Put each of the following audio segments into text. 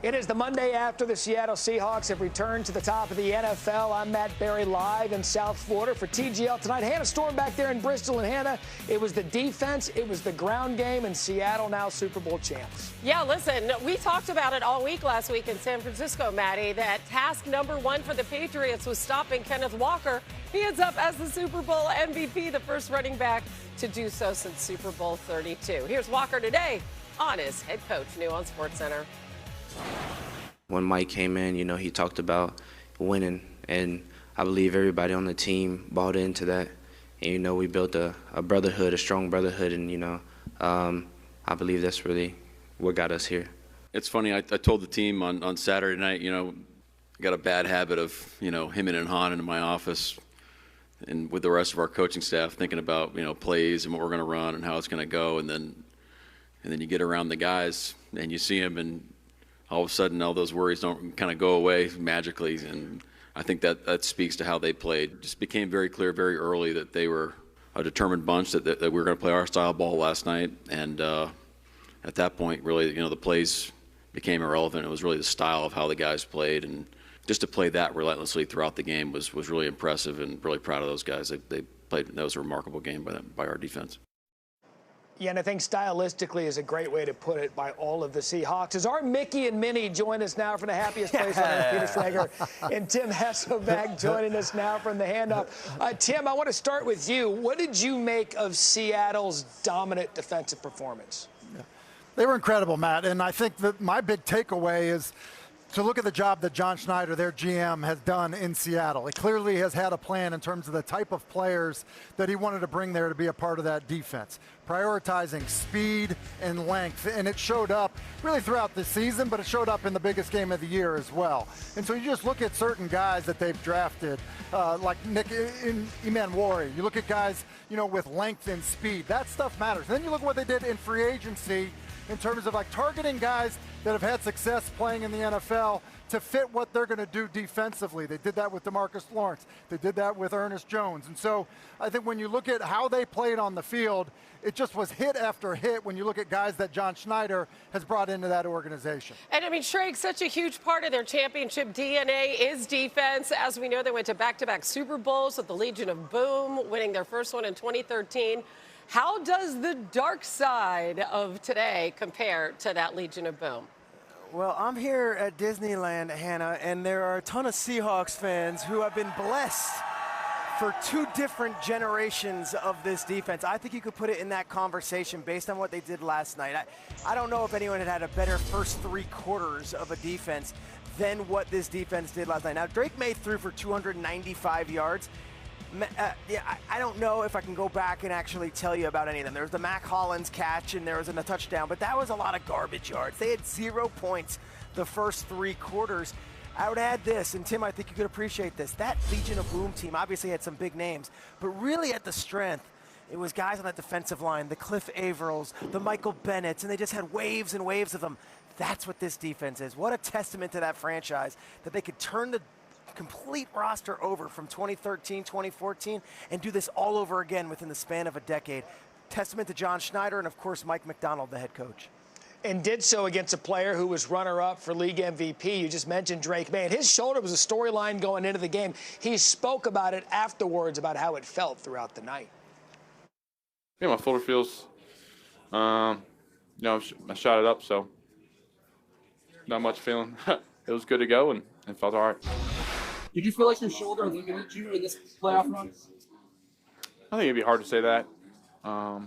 It is the Monday after the Seattle Seahawks have returned to the top of the NFL. I'm Matt Berry live in South Florida for TGL tonight. Hannah Storm back there in Bristol. And Hannah, it was the defense, it was the ground game, and Seattle now Super Bowl champs. Yeah, listen, we talked about it all week last week in San Francisco, Maddie, that task number one for the Patriots was stopping Kenneth Walker. He ends up as the Super Bowl MVP, the first running back to do so since Super Bowl 32. Here's Walker today on his head coach, new on SportsCenter. When Mike came in, he talked about winning, and I believe everybody on the team bought into that. And, we built a brotherhood, a strong brotherhood, and, I believe that's really what got us here. It's funny, I told the team on Saturday night, I got a bad habit of, him and Han in my office and with the rest of our coaching staff thinking about, plays and what we're going to run and how it's going to go. And then you get around the guys and you see them, and all of a sudden all those worries don't kind of go away magically. And I think that speaks to how they played. It just became very clear very early that they were a determined bunch, that we were going to play our style ball last night. And at that point, really, the plays became irrelevant. It was really the style of how the guys played. And just to play that relentlessly throughout the game was really impressive, and really proud of those guys. They played, that was a remarkable game by our defense. Yeah, and I think stylistically is a great way to put it by all of the Seahawks. As our Mickey and Minnie join us now from the happiest place on earth, Peter Schrager and Tim Hasselbeck joining us now from the handoff. Tim, I want to start with you. What did you make of Seattle's dominant defensive performance? They were incredible, Matt, and I think that my big takeaway is to look at the job that John Schneider, their GM, has done in Seattle. He clearly has had a plan in terms of the type of players that he wanted to bring there to be a part of that defense, prioritizing speed and length, and it showed up really throughout the season, but it showed up in the biggest game of the year as well. And so you just look at certain guys that they've drafted, like Nick Emmanwori. You look at guys, with length and speed. That stuff matters. And then you look at what they did in free agency in terms of targeting guys that have had success playing in the NFL to fit what they're going to do defensively. They did that with DeMarcus Lawrence. They did that with Ernest Jones. And so I think when you look at how they played on the field, it just was hit after hit when you look at guys that John Schneider has brought into that organization. And Schrag, such a huge part of their championship DNA is defense. As we know, they went to back-to-back Super Bowls with the Legion of Boom, winning their first one in 2013. How does the dark side of today compare to that Legion of Boom? Well, I'm here at Disneyland, Hannah, and there are a ton of Seahawks fans who have been blessed for two different generations of this defense. I think you could put it in that conversation based on what they did last night. I don't know if anyone had a better first three quarters of a defense than what this defense did last night. Now, Drake Maye threw for 295 yards. I don't know if I can go back and actually tell you about any of them. There was the Mac Hollins catch, and there was a touchdown, but that was a lot of garbage yards. They had 0 points the first three quarters. I would add this, and Tim, I think you could appreciate this. That Legion of Boom team obviously had some big names, but really at the strength, it was guys on that defensive line, the Cliff Avrils, the Michael Bennett's, and they just had waves and waves of them. That's what this defense is. What a testament to that franchise that they could turn the complete roster over from 2013, 2014, and do this all over again within the span of a decade. Testament to John Schneider and, of course, Mike McDonald, the head coach. And did so against a player who was runner-up for league MVP. You just mentioned Drake Maye. And his shoulder was a storyline going into the game. He spoke about it afterwards, about how it felt throughout the night. Yeah, my shoulder feels, I shot it up, so not much feeling. It was good to go, and it felt all right. Did you feel like your shoulder limited you in this playoff run? I think it'd be hard to say that. I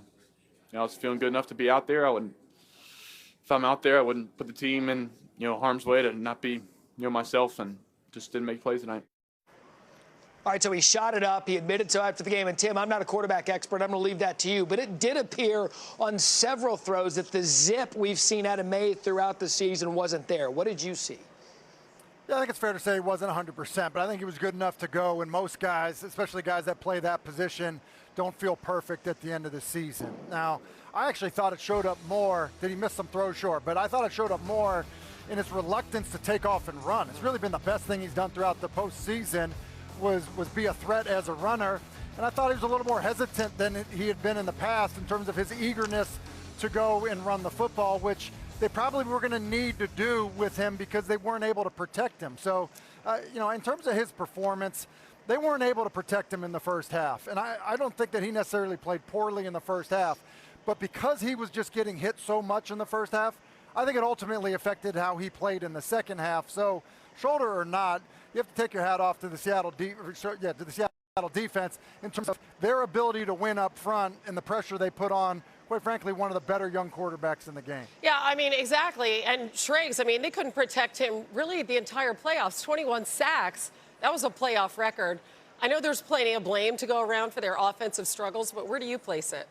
was feeling good enough to be out there. If I'm out there, I wouldn't put the team in, harm's way to not be, myself, and just didn't make plays tonight. All right, so he shot it up. He admitted so after the game. And, Tim, I'm not a quarterback expert. I'm going to leave that to you. But it did appear on several throws that the zip we've seen out of Maye throughout the season wasn't there. What did you see? Yeah, I think it's fair to say he wasn't 100%, but I think he was good enough to go, and most guys, especially guys that play that position, don't feel perfect at the end of the season. Now, I actually thought it showed up more that he missed some throws short, but I thought it showed up more in his reluctance to take off and run. It's really been the best thing he's done throughout the postseason was be a threat as a runner, and I thought he was a little more hesitant than he had been in the past in terms of his eagerness to go and run the football, which they probably were going to need to do with him because they weren't able to protect him. So, in terms of his performance, they weren't able to protect him in the first half. And I don't think that he necessarily played poorly in the first half, but because he was just getting hit so much in the first half, I think it ultimately affected how he played in the second half. So, shoulder or not, you have to take your hat off to the Seattle defense in terms of their ability to win up front and the pressure they put on, quite frankly, one of the better young quarterbacks in the game. Yeah, I mean, exactly. And Schrags, I mean, they couldn't protect him really the entire playoffs. 21 sacks. That was a playoff record. I know there's plenty of blame to go around for their offensive struggles, but where do you place it?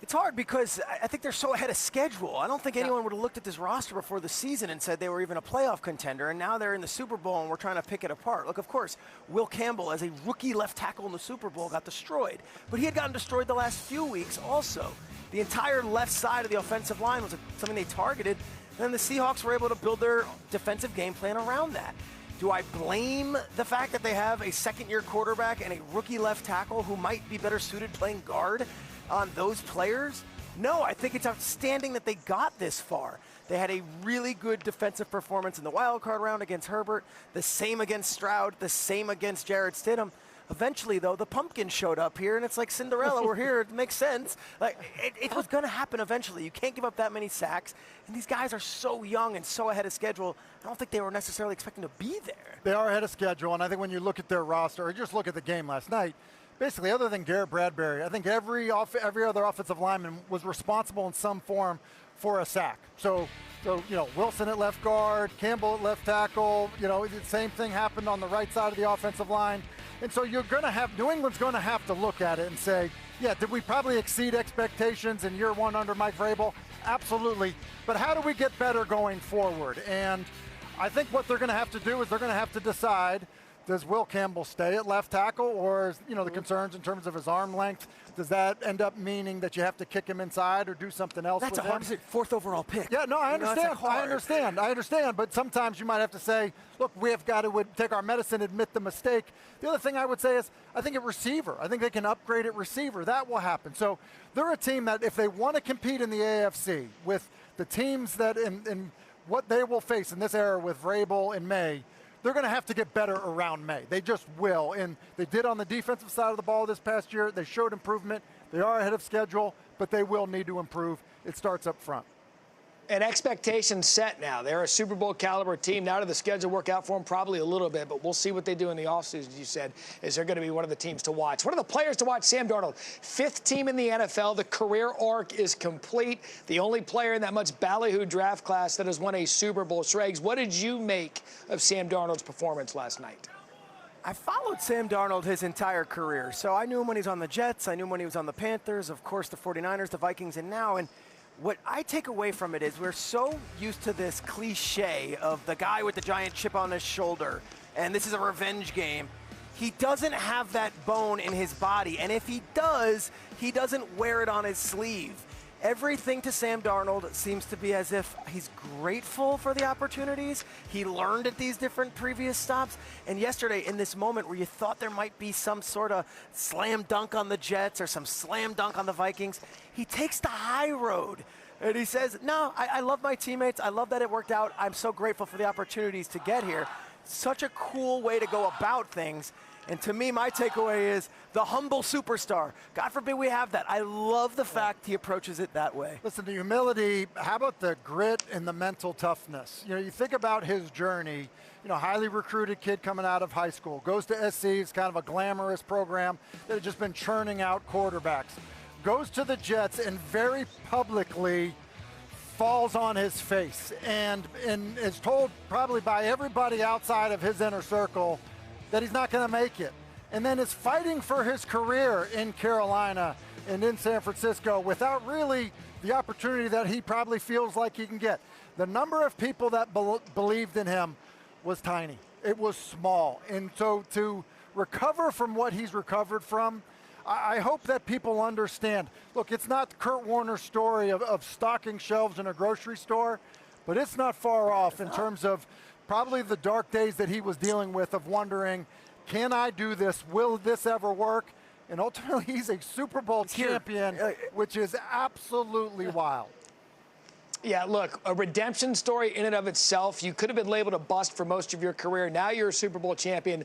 It's hard because I think they're so ahead of schedule. I don't think anyone would have looked at this roster before the season and said they were even a playoff contender, and now they're in the Super Bowl and we're trying to pick it apart. Look, of course, Will Campbell, as a rookie left tackle in the Super Bowl, got destroyed. But he had gotten destroyed the last few weeks also. The entire left side of the offensive line was something they targeted, and then the Seahawks were able to build their defensive game plan around that. Do I blame the fact that they have a second-year quarterback and a rookie left tackle who might be better suited playing guard on those players? No, I think it's outstanding that they got this far. They had a really good defensive performance in the wild card round against Herbert, the same against Stroud, the same against Jarrett Stidham. Eventually, though, the pumpkin showed up here, and it's like Cinderella, we're here, it makes sense. Like, it was going to happen eventually. You can't give up that many sacks, and these guys are so young and so ahead of schedule, I don't think they were necessarily expecting to be there. They are ahead of schedule, and I think when you look at their roster, or just look at the game last night, basically, other than Garrett Bradbury, I think every other offensive lineman was responsible in some form for a sack. So Wilson at left guard, Campbell at left tackle, the same thing happened on the right side of the offensive line. And so New England's going to have to look at it and say, yeah, did we probably exceed expectations in year one under Mike Vrabel? Absolutely. But how do we get better going forward? And I think what they're going to have to do is they're going to have to decide, does Will Campbell stay at left tackle, or the concerns in terms of his arm length, does that end up meaning that you have to kick him inside or do something else with him? That's a fourth overall pick. Yeah, no, I understand. I understand. But sometimes you might have to say, look, we have got to take our medicine, admit the mistake. The other thing I would say is, I think at receiver, I think they can upgrade at receiver. That will happen. So they're a team that if they want to compete in the AFC with the teams that in what they will face in this era with Vrabel and May, they're going to have to get better around May. They just will. And they did on the defensive side of the ball this past year. They showed improvement. They are ahead of schedule, but they will need to improve. It starts up front. And expectations set now. They're a Super Bowl caliber team. Now, did the schedule work out for them? Probably a little bit, but we'll see what they do in the offseason, you said, is they're going to be one of the teams to watch. One of the players to watch, Sam Darnold. 5th team in the NFL. The career arc is complete. The only player in that much ballyhoo draft class that has won a Super Bowl. Schrags, what did you make of Sam Darnold's performance last night? I followed Sam Darnold his entire career. So I knew him when he was on the Jets. I knew him when he was on the Panthers, of course, the 49ers, the Vikings, and now. And what I take away from it is we're so used to this cliche of the guy with the giant chip on his shoulder, and this is a revenge game. He doesn't have that bone in his body, and if he does, he doesn't wear it on his sleeve. Everything to Sam Darnold seems to be as if he's grateful for the opportunities. He learned at these different previous stops. And yesterday, in this moment where you thought there might be some sort of slam dunk on the Jets or some slam dunk on the Vikings, he takes the high road. And he says, no, I love my teammates. I love that it worked out. I'm so grateful for the opportunities to get here. Such a cool way to go about things. And to me, my takeaway is the humble superstar. God forbid we have that. I love the fact he approaches it that way. Listen, the humility, how about the grit and the mental toughness? You think about his journey, highly recruited kid coming out of high school, goes to SC, it's kind of a glamorous program that had just been churning out quarterbacks. Goes to the Jets and very publicly falls on his face and is told probably by everybody outside of his inner circle that he's not going to make it. And then is fighting for his career in Carolina and in San Francisco without really the opportunity that he probably feels like he can get. The number of people that believed in him was tiny. It was small. And so to recover from what he's recovered from, I hope that people understand. Look, it's not Kurt Warner's story of stocking shelves in a grocery store, but it's not far off in terms of probably the dark days that he was dealing with of wondering, can I do this? Will this ever work? And ultimately, he's a Super Bowl champion, which is absolutely wild. Yeah, look, a redemption story in and of itself. You could have been labeled a bust for most of your career. Now you're a Super Bowl champion.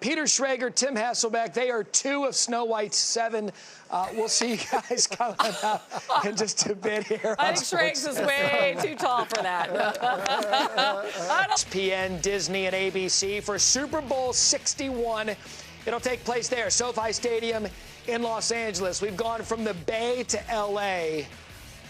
Peter Schrager, Tim Hasselbeck, they are 2 of Snow White's 7. We'll see you guys coming up in just a bit here. I think Schrags is way too tall for that. ESPN, Disney, and ABC for Super Bowl 61. It'll take place there, SoFi Stadium in Los Angeles. We've gone from the Bay to L.A.,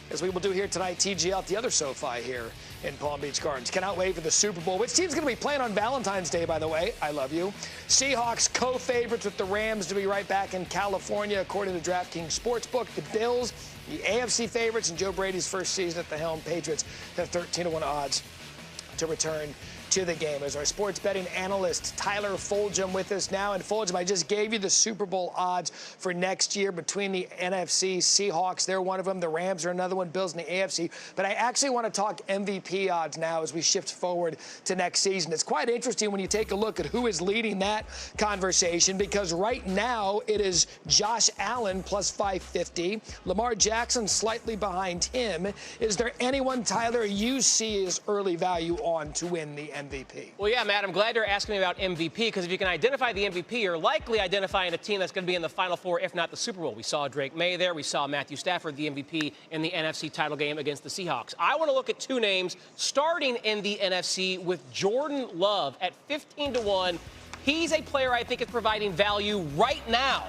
as we will do here tonight, TGL at the other SoFi here in Palm Beach Gardens. Cannot wait for the Super Bowl. Which team's going to be playing on Valentine's Day, by the way? I love you. Seahawks co-favorites with the Rams to be right back in California, according to DraftKings Sportsbook. The Bills, the AFC favorites, and Joe Brady's first season at the helm. Patriots have 13-1 odds to return to the game. As our sports betting analyst Tyler Fulgham with us now. And Fulgham, I just gave you the Super Bowl odds for next year between the NFC, Seahawks, they're one of them, the Rams are another one, Bills in the AFC. But I actually want to talk MVP odds now as we shift forward to next season. It's quite interesting when you take a look at who is leading that conversation, because right now it is Josh Allen plus 550, Lamar Jackson slightly behind him. Is there anyone, Tyler, you see as early value on to win the MVP? Well, yeah, Matt, I'm glad you're asking me about MVP, because if you can identify the MVP, you're likely identifying a team that's going to be in the Final Four, if not the Super Bowl. We saw Drake Maye there. We saw Matthew Stafford, the MVP, in the NFC title game against the Seahawks. I want to look at 2 names starting in the NFC with Jordan Love at 15-1. He's a player I think is providing value right now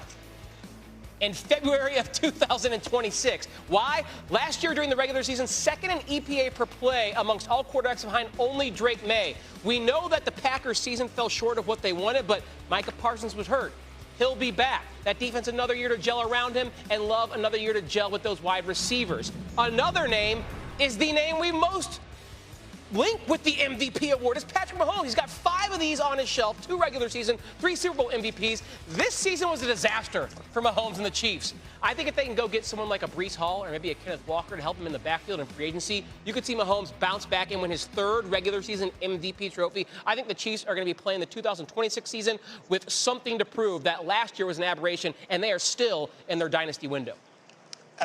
in February of 2026. Why? Last year during the regular season, second in EPA per play amongst all quarterbacks behind only Drake Maye. We know that the Packers season fell short of what they wanted, but Micah Parsons was hurt. He'll be back. That defense another year to gel around him, and Love another year to gel with those wide receivers. Another name is the name we most linked with the MVP award is Patrick Mahomes. He's got 5 of these on his shelf, 2 regular season, 3 Super Bowl MVPs. This season was a disaster for Mahomes and the Chiefs. I think if they can go get someone like a Breece Hall or maybe a Kenneth Walker to help him in the backfield and free agency, you could see Mahomes bounce back and win his 3rd regular season MVP trophy. I think the Chiefs are going to be playing the 2026 season with something to prove that last year was an aberration, and they are still in their dynasty window.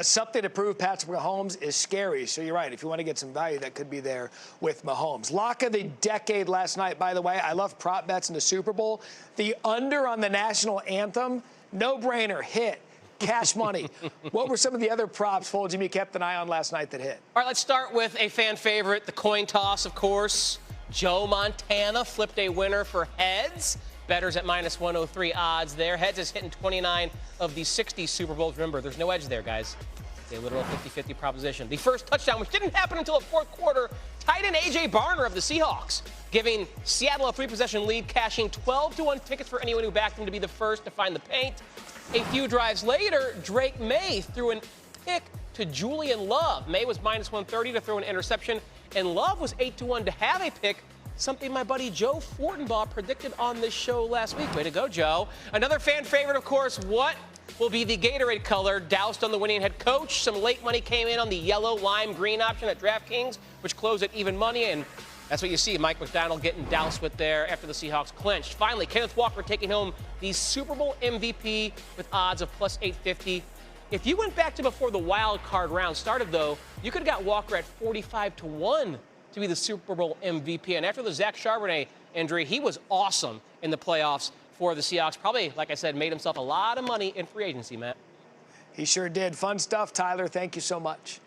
Something to prove Patrick Mahomes is scary. So you're right. If you want to get some value, that could be there with Mahomes. Lock of the decade last night, by the way. I love prop bets in the Super Bowl. The under on the national anthem, no-brainer, hit. Cash money. What were some of the other props, Fulgham, you kept an eye on last night that hit? All right, let's start with a fan favorite, the coin toss, of course. Joe Montana flipped a winner for heads. Bettors at minus 103 odds there. Heads is hitting 29 of the 60 Super Bowls. Remember, there's no edge there, guys. It's a literal 50-50 proposition. The first touchdown, which didn't happen until the 4th quarter, tight end A.J. Barner of the Seahawks, giving Seattle a 3-possession lead, cashing 12-1 tickets for anyone who backed him to be the first to find the paint. A few drives later, Drake Maye threw a pick to Julian Love. Maye was minus 130 to throw an interception, and Love was 8-1 to have a pick, something my buddy Joe Fortenbaugh predicted on this show last week. Way to go, Joe. Another fan favorite, of course, what will be the Gatorade color doused on the winning head coach? Some late money came in on the yellow lime green option at DraftKings, which closed at even money, and that's what you see Mike McDonald getting doused with there after the Seahawks clinched. Finally, Kenneth Walker taking home the Super Bowl MVP with odds of plus 850. If you went back to before the wild card round started, though, you could have got Walker at 45-1 to be the Super Bowl MVP. And after the Zach Charbonnet injury, he was awesome in the playoffs for the Seahawks. Probably, like I said, made himself a lot of money in free agency, Matt. He sure did. Fun stuff, Tyler. Thank you so much.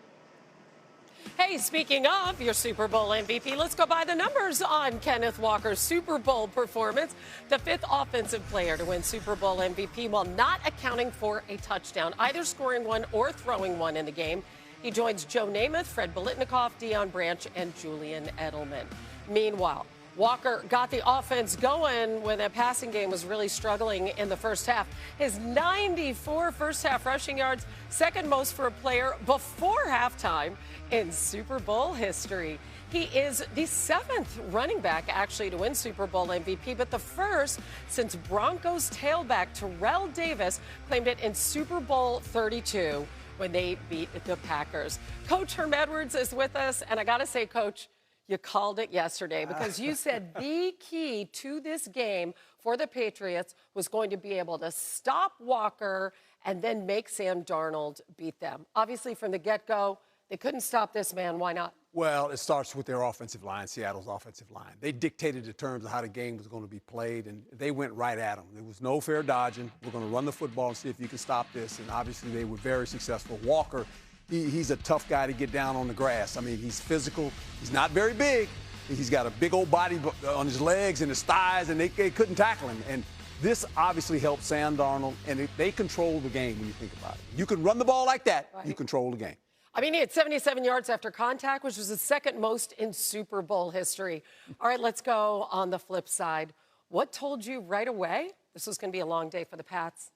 Hey, speaking of your Super Bowl MVP, let's go by the numbers on Kenneth Walker's Super Bowl performance. The 5th offensive player to win Super Bowl MVP while not accounting for a touchdown, either scoring one or throwing one in the game. He joins Joe Namath, Fred Biletnikoff, Deion Branch, and Julian Edelman. Meanwhile, Walker got the offense going when the passing game was really struggling in the first half. His 94 first-half rushing yards, second most for a player before halftime in Super Bowl history. He is the 7th running back, actually, to win Super Bowl MVP, but the first since Broncos tailback Terrell Davis claimed it in Super Bowl 32 when they beat the Packers. Coach Herm Edwards is with us, and I got to say, Coach, you called it yesterday because you said the key to this game for the Patriots was going to be able to stop Walker and then make Sam Darnold beat them. Obviously, from the get-go, They couldn't stop this man. Why not? Well, it starts with their offensive line, Seattle's offensive line. They dictated the terms of how the game was going to be played, and they went right at them. There was no fair dodging. We're going to run the football and see if you can stop this, and obviously they were very successful. Walker, he's a tough guy to get down on the grass. I mean, he's physical. He's not very big. He's got a big old body on his legs and his thighs, and they couldn't tackle him. And this obviously helped Sam Darnold, and they control the game when you think about it. You can run the ball like that, you control the game. I mean, he had 77 yards after contact, which was the second most in Super Bowl history. All right, let's go on the flip side. What told you right away this was going to be a long day for the Pats?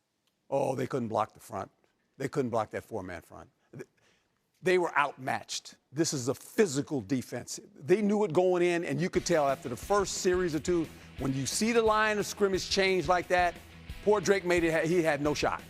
Oh, they couldn't block the front. They couldn't block that four-man front. They were outmatched. This is a physical defense. They knew it going in, and you could tell after the first series or two, when you see the line of scrimmage change like that, poor Drake Maye, he had no shot.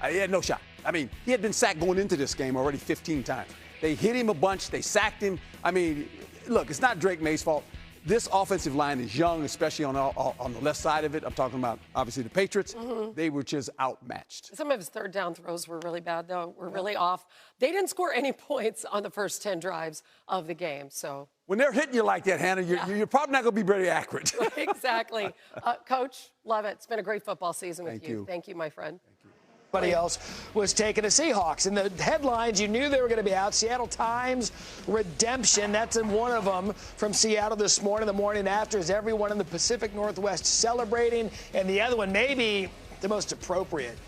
He had no shot. I mean, he had been sacked going into this game already 15 times. They hit him a bunch. They sacked him. I mean, look, it's not Drake Maye's fault. This offensive line is young, especially on the left side of it. I'm talking about, obviously, the Patriots. They were just outmatched. Some of his third down throws were really bad, though. Were really off. They didn't score any points on the first 10 drives of the game, so. When they're hitting you like that, Hannah, you're probably not going to be very accurate. Exactly. Coach, love it. It's been a great football season with Thank you. Thank you, my friend. Everybody else was taking the Seahawks. In the headlines, you knew they were going to be out. Seattle Times redemption, that's in one of them from Seattle this morning. The morning after is everyone in the Pacific Northwest celebrating. And the other one, maybe the most appropriate,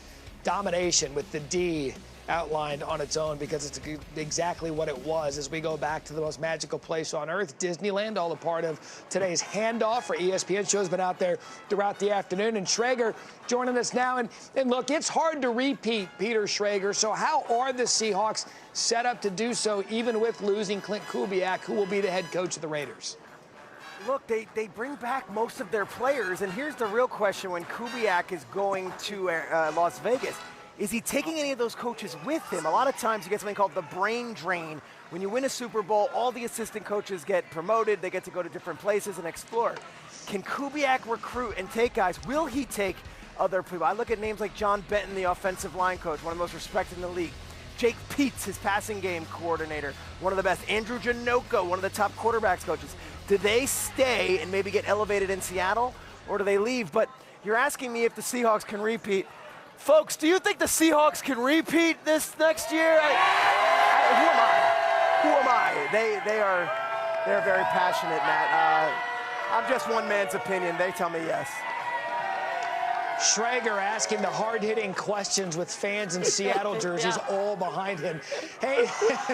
domination with the D outlined on its own, because it's exactly what it was as we go back to the most magical place on earth, Disneyland, all a part of today's handoff for ESPN. Show's been out there throughout the afternoon. And Schrager joining us now. And look, it's hard to repeat, Peter Schrager. So how are the Seahawks set up to do so, even with losing Clint Kubiak, who will be the head coach of the Raiders? Look, they bring back most of their players. And here's the real question when Kubiak is going to Las Vegas. Is he taking any of those coaches with him? A lot of times you get something called the brain drain. When you win a Super Bowl, all the assistant coaches get promoted. They get to go to different places and explore. Can Kubiak recruit and take guys? Will he take other people? I look at names like John Benton, the offensive line coach, one of the most respected in the league. Jake Peets, his passing game coordinator, one of the best. Andrew Janoko, one of the top quarterbacks coaches. Do they stay and maybe get elevated in Seattle, or do they leave? But you're asking me if the Seahawks can repeat. Folks, do you think the Seahawks can repeat this next year? Who am I? Who am I? They're very passionate, Matt. I'm just one man's opinion. They tell me yes. Schrager asking the hard-hitting questions with fans in Seattle jerseys all behind him. Hey,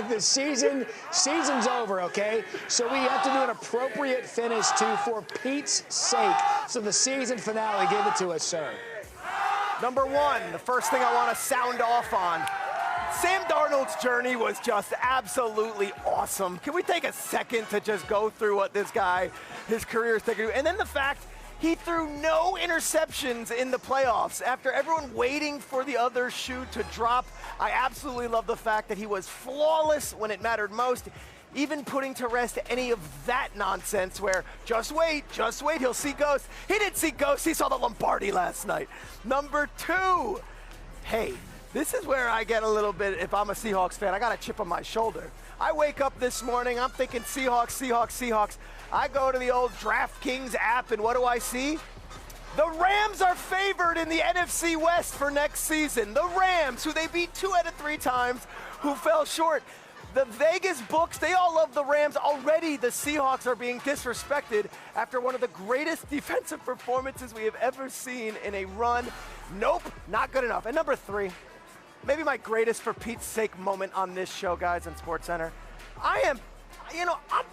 the season's over, okay? So we have to do an appropriate finish, too, for Pete's sake. So the season finale, give it to us, sir. Number one, the first thing I want to sound off on, Sam Darnold's journey was just absolutely awesome. Can we take a second to just go through what this guy, his career is taking? And then the fact he threw no interceptions in the playoffs. After everyone waiting for the other shoe to drop, I absolutely love the fact that he was flawless when it mattered most. Even putting to rest any of that nonsense where just wait, he'll see ghosts. He didn't see ghosts, he saw the Lombardi last night. Number two, hey, this is where I get a little bit, if I'm a Seahawks fan, I got a chip on my shoulder. I wake up this morning, I'm thinking Seahawks, Seahawks, Seahawks. I go to the old DraftKings app, and what do I see? The Rams are favored in the NFC West for next season. The Rams, who they beat 2 out of 3 times, who fell short. The Vegas books, they all love the Rams. Already the Seahawks are being disrespected after one of the greatest defensive performances we have ever seen in a run. Nope, not good enough. And number 3, maybe my greatest for Pete's sake moment on this show, guys, on SportsCenter. I'm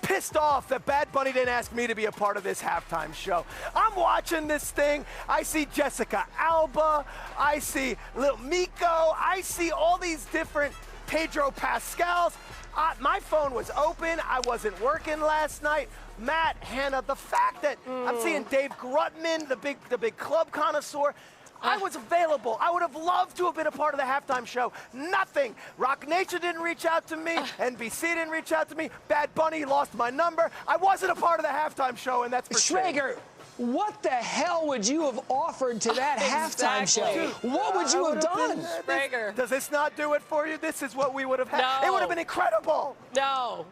pissed off that Bad Bunny didn't ask me to be a part of this halftime show. I'm watching this thing. I see Jessica Alba. I see Lil Miko. I see all these different Pedro Pascals. My phone was open. I wasn't working last night. Matt, Hannah, the fact that I'm seeing Dave Grutman, the big club connoisseur. I was available. I would have loved to have been a part of the halftime show. Nothing. Rock Nation didn't reach out to me. NBC didn't reach out to me. Bad Bunny lost my number. I wasn't a part of the halftime show, and that's for Schrager, what the hell would you have offered to that halftime show? What would you have done? Does this not do it for you? This is what we would have had. No. It would have been incredible. No.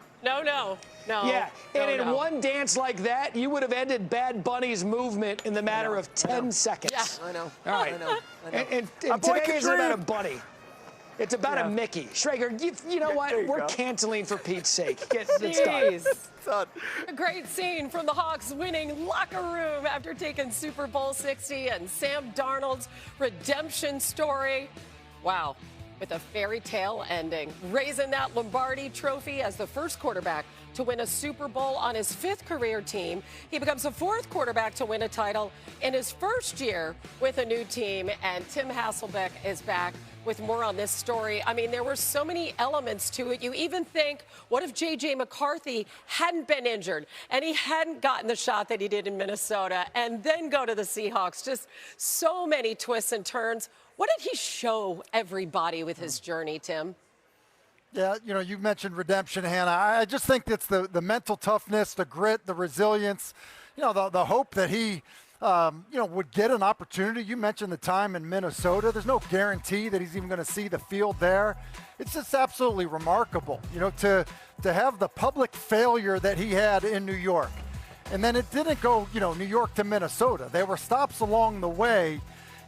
Yeah, and in one dance like that, you would have ended Bad Bunny's movement in the matter of 10 seconds. Yeah. I know. All right. I know. And boy today isn't about a Katrine. bunny. It's about a Mickey. Schrager, you know what? We're canceling for Pete's sake. It's done. A great scene from the Hawks winning locker room after taking Super Bowl 60 and Sam Darnold's redemption story. Wow. With a fairy tale ending, raising that Lombardi trophy as the first quarterback to win a Super Bowl on his 5th career team. He becomes the 4th quarterback to win a title in his first year with a new team. And Tim Hasselbeck is back with more on this story. I mean, there were so many elements to it. You even think, what if J.J. McCarthy hadn't been injured and he hadn't gotten the shot that he did in Minnesota and then go to the Seahawks? Just so many twists and turns. What did he show everybody with his journey, Tim? Yeah, you mentioned redemption, Hannah. I just think it's the mental toughness, the grit, the resilience, the hope that he, would get an opportunity. You mentioned the time in Minnesota. There's no guarantee that he's even going to see the field there. It's just absolutely remarkable, to have the public failure that he had in New York. And then it didn't go, New York to Minnesota. There were stops along the way.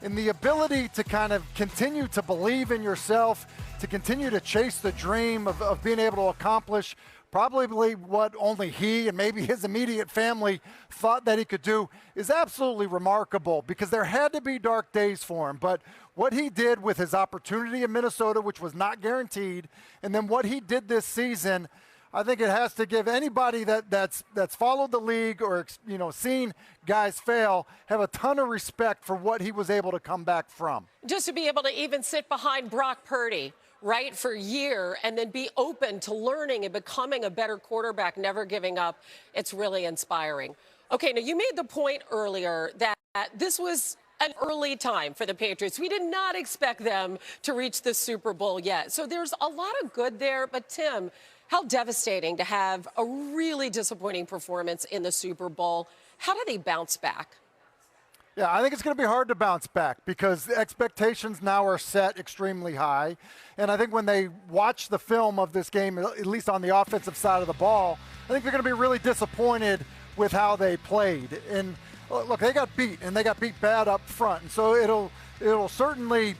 And the ability to kind of continue to believe in yourself, to continue to chase the dream of being able to accomplish probably what only he and maybe his immediate family thought that he could do is absolutely remarkable, because there had to be dark days for him. But what he did with his opportunity in Minnesota, which was not guaranteed, and then what he did this season, I think it has to give anybody that's followed the league or seen guys fail have a ton of respect for what he was able to come back from. Just to be able to even sit behind Brock Purdy, right, for a year and then be open to learning and becoming a better quarterback, never giving up, it's really inspiring. Okay, now you made the point earlier that this was an early time for the Patriots. We did not expect them to reach the Super Bowl yet. So there's a lot of good there. But Tim, how devastating to have a really disappointing performance in the Super Bowl. How do they bounce back? Yeah, I think it's going to be hard to bounce back because the expectations now are set extremely high. And I think when they watch the film of this game, at least on the offensive side of the ball, I think they're going to be really disappointed with how they played. And look, they got beat, and they got beat bad up front. And so it'll certainly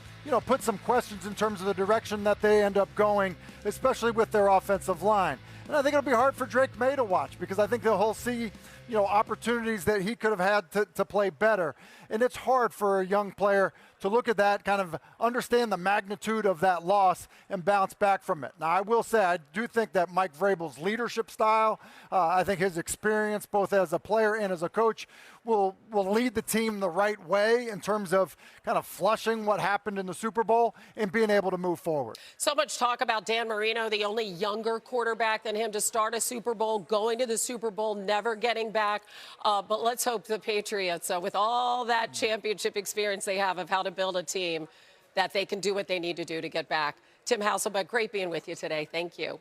put some questions in terms of the direction that they end up going, especially with their offensive line. And I think it'll be hard for Drake Maye to watch because I think he'll see, opportunities that he could have had to play better. And it's hard for a young player to look at that, kind of understand the magnitude of that loss and bounce back from it. Now, I will say, I do think that Mike Vrabel's leadership style, I think his experience both as a player and as a coach will lead the team the right way in terms of kind of flushing what happened in the Super Bowl and being able to move forward. So much talk about Dan Marino, the only younger quarterback than him to start a Super Bowl, going to the Super Bowl, never getting back. But let's hope the Patriots, with all that championship experience they have of how to build a team, that they can do what they need to do to get back. Tim Hasselbeck, great being with you today. Thank you.